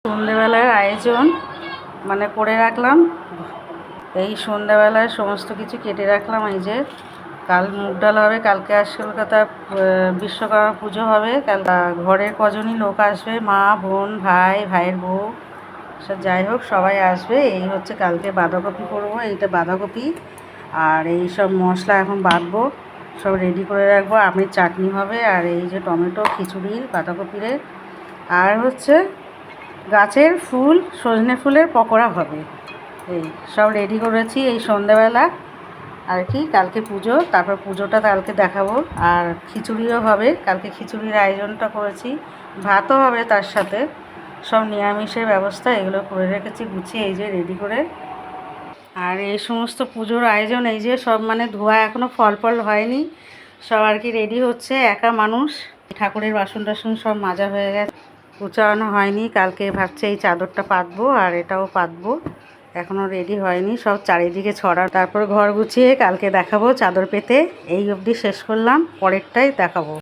সন্ধ্যেবেলার আয়োজন মানে করে রাখলাম। এই সন্ধ্যাবেলায় সমস্ত কিছু কেটে রাখলাম। এই যে কাল মুগ ডাল হবে, কালকে আসছে কলকাতা বিশ্বকর্মা পুজো হবে। কাল ঘরের কজনই লোক আসবে, মা, বোন, ভাই, ভাইয়ের বউ, সব যাই হোক সবাই আসবে। এই হচ্ছে কালকে বাঁধাকপি করবো, এইটা বাঁধাকপি আর এই সব মশলা এখন বাটবো, সব রেডি করে রাখবো। আমের চাটনি হবে আর এই যে টমেটো, খিচুড়ি, বাঁধাকপিরে আর হচ্ছে গাছের ফুল, সজনে ফুলের পকোড়া হবে। এই সব রেডি করেছি এই সন্ধ্যাবেলা আর কি। কালকে পুজো, তারপর পুজোটা কালকে দেখাবো। আর খিচুড়িও হবে, কালকে খিচুড়ির আয়োজনটা করেছি, ভাতও হবে তার সাথে। সব নিরামিষের ব্যবস্থা এগুলো করে রেখেছি গুছিয়ে, এই যে রেডি করে। আর এই সমস্ত পুজোর আয়োজন এই যে সব মানে ধোয়া এখনও ফল হয়নি, সব আর কি রেডি হচ্ছে। একা মানুষ, ঠাকুরের বাসন টাসন সব মাজা হয়ে গেছে, কুচানো হয়নি। কালকে ভাবছে এই চাদরটা পাতবো আর এটাও পাতবো, এখনও রেডি হয়নি, সব চারিদিকে ছড়া। তারপর ঘর গুছিয়ে কালকে দেখাবো চাদর পেতে। এই অবধি শেষ করলাম, পরেরটাই দেখাবো।